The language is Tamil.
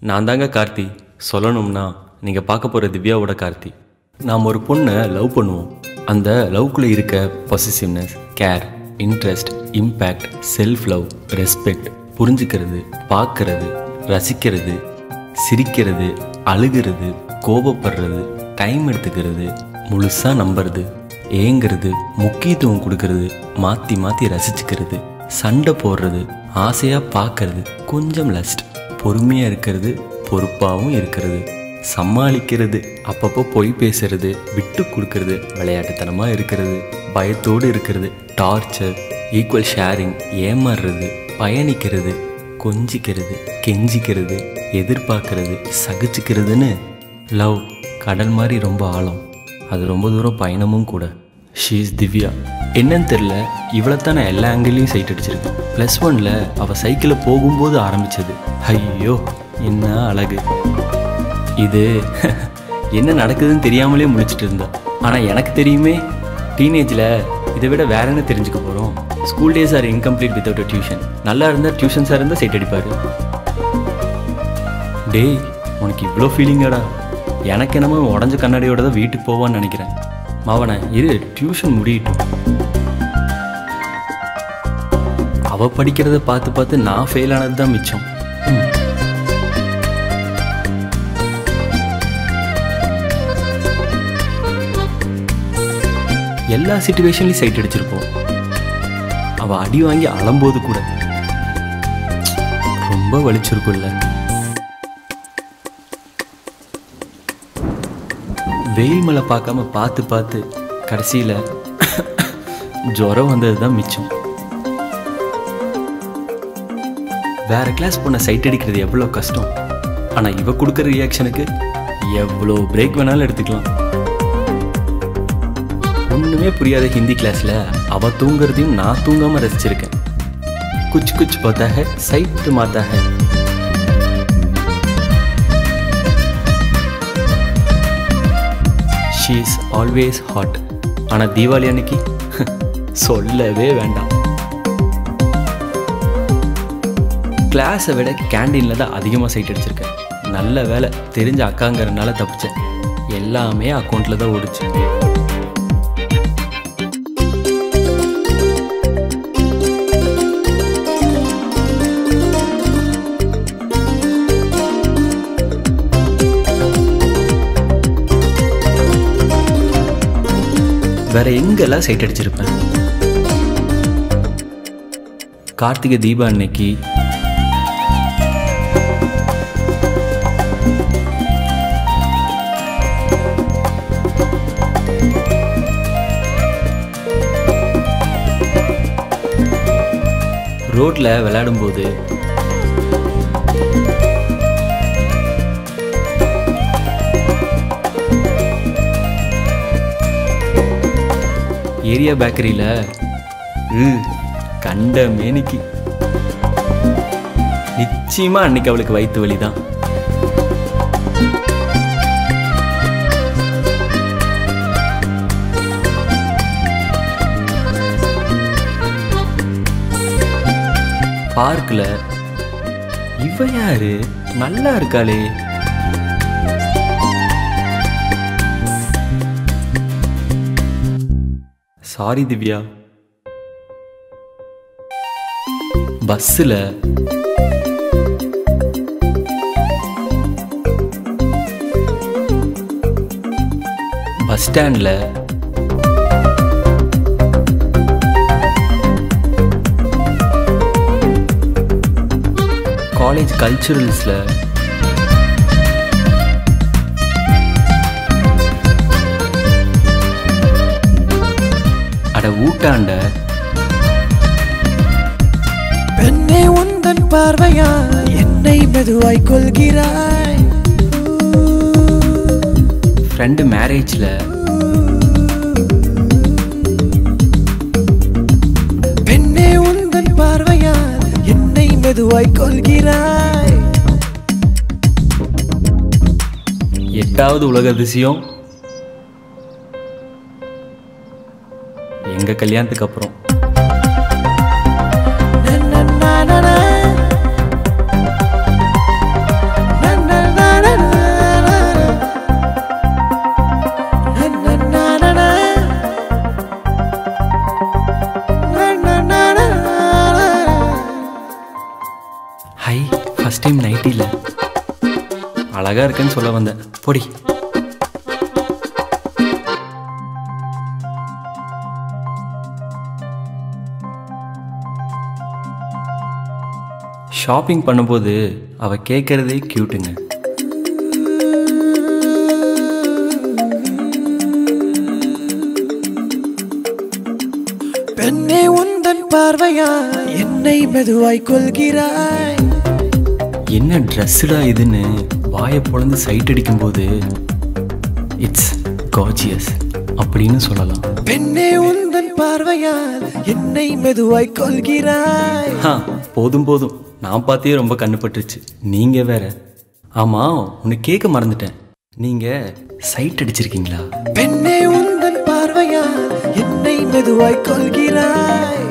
நான் தாங்க கார்த்தி. சொல்லணும்னா நீங்கள் பார்க்க போகிற திவ்யாவோட கார்த்தி. நாம் ஒரு பொண்ணை லவ் பண்ணுவோம். அந்த லவ்க்குள்ளே இருக்க possessiveness, care, interest, impact, self love, respect, புரிஞ்சுக்கிறது, பார்க்கறது, ரசிக்கிறது, சிரிக்கிறது, அழுகிறது, கோபப்படுறது, டைம் எடுத்துக்கிறது, முழுசாக நம்புறது, ஏங்கிறது, முக்கியத்துவம் கொடுக்கறது, மாற்றி மாற்றி ரசிச்சுக்கிறது, சண்டை போடுறது, ஆசையாக பார்க்கறது, கொஞ்சம் லஸ்ட், பொறுமையாக இருக்கிறது, பொறுப்பாகவும் இருக்கிறது, சமாளிக்கிறது, அப்பப்போ பொய் பேசுறது, விட்டு கொடுக்கறது, விளையாட்டுத்தனமாக இருக்கிறது, பயத்தோடு இருக்கிறது, டார்ச்சர், ஈக்குவல் ஷேரிங், ஏமாறுறது, பயணிக்கிறது, கொஞ்சிக்கிறது, கெஞ்சிக்கிறது, எதிர்பார்க்கறது, சகிச்சுக்கிறதுன்னு லவ் கடல் மாதிரி ரொம்ப ஆழம். அது ரொம்ப தூரம் பயணமும் கூட. She is Divya. என்னன்னு தெரில, இவ்வளோத்தான் நான் எல்லா ஆங்கிள்லையும் சைட் அடிச்சிருக்கேன். +1 அவள் சைக்கிளில் போகும்போது ஆரம்பித்தது. ஐயோ என்ன அழகு! இது என்ன நடக்குதுன்னு தெரியாமலே முழிச்சிட்டு இருந்தா. ஆனால் எனக்கு தெரியுமே, டீனேஜில் இதை விட வேற என்ன தெரிஞ்சுக்க போகிறோம். School days are incomplete without a tuition. நல்லா இருந்தால் டியூஷன் சார் இருந்தால் சைட் அடிப்பார். டேய், உனக்கு இவ்வளோ ஃபீலிங்காடா? எனக்கு என்னமோ உடஞ்ச கண்ணாடியோட தான் வீட்டுக்கு போவான்னு நினைக்கிறேன். மாவனை இரு, டியூஷன் முடியட்டும். அவள் படிக்கிறத பார்த்து பார்த்து நான் ஃபெயில் ஆனது தான் மிச்சம். எல்லா சிச்சுவேஷன்லையும் சைட் அடிச்சிருப்போம். அவள் அடி வாங்கி அழும்போது கூட ரொம்ப வலிச்சிருக்கும்ல. வெயில் மழை பார்க்காம பார்த்து பார்த்து கடைசியில் ஜுரம் வந்தது தான் மிச்சம். வேற கிளாஸ் பொண்ணை சைட் அடிக்கிறது எவ்வளோ கஷ்டம். ஆனால் இவ கொடுக்குற ரியாக்ஷனுக்கு எவ்வளோ பிரேக் வேணாலும் எடுத்துக்கலாம். ஒன்றுமே புரியாத ஹிந்தி கிளாஸில் அவள் தூங்குறதையும் நான் தூங்காமல் ரசிச்சிருக்கேன். குச் குச் பார்த்தா ஹை சைட் மாத்தா ஹை. She is always hot. ஆனால் தீபாவளி அன்னைக்கு சொல்லவே வேண்டாம். கிளாஸை விட கேண்டீனில் தான் அதிகமாக சைட் அடிச்சிருக்கேன். நல்ல வேலை, தெரிஞ்ச அக்காங்கிறனால தப்பிச்சேன். எல்லாமே அக்கௌண்ட்டில் தான் ஓடிச்சு. வேற எங்கெல்லாம் சைட் அடிச்சிருப்பேன். கார்த்திகை தீபா அன்னைக்கு ரோட்ல விளையாடும்போது ஏரியா பேக்கரியில் கண்ட மேனிக்கு நிச்சயமா அன்னைக்கு அவளுக்கு வயிற்று வலி தான். பார்க்கில் இவ யாரு நல்லா இருக்காளே. சாரி திவ்யா. பஸ்ஸில் பஸ் ஸ்டாண்டில் காலேஜ் கல்ச்சுரல்ஸில் அட ஊட்டாண்ட பெண்ணே உந்தன் பார்வையா என்னை மெதுவாய் கொள்கிறாய். ஃப்ரெண்டு மேரேஜில் பெண்ணே உந்தன் பார்வையா என்னை மெதுவாய் கொள்கிறாய். 8வது உலக அதிசயம் எங்கள் கல்யாணத்துக்கு அப்புறம். இல்லை. அழகா இருக்குன்னு சொல்ல வந்தேன். பொடி. ஷாப்பிங் பண்ணும்போது அவ கேட்கறதே கியூட்டுங்க. பெண்ணே உந்தன் பார்வையா என்னை மெதுவாய் கொள்கிறாய். என்ன ட்ரெஸ்ஸுடா இதுன்னு வாயை பொழந்து சைட் அடிக்கும்போது இட்ஸ் கார்ஜியஸ் அப்படின்னு சொல்லலாம். பெண்ணே உந்தன் பார்வையால் என்னை மெதுவாய் கொள்கிறாய். போதும் போதும், நான் பார்த்தே ரொம்ப கண்ணு பட்டுருச்சு. நீங்க வேற. ஆமா, உன்னை கேட்க மறந்துட்டேன். நீங்க சைட் அடிச்சிருக்கீங்களா? பெண்ணே உந்தன் பார்வையால் என்னை மெதுவாய் கொள்கிறாய்.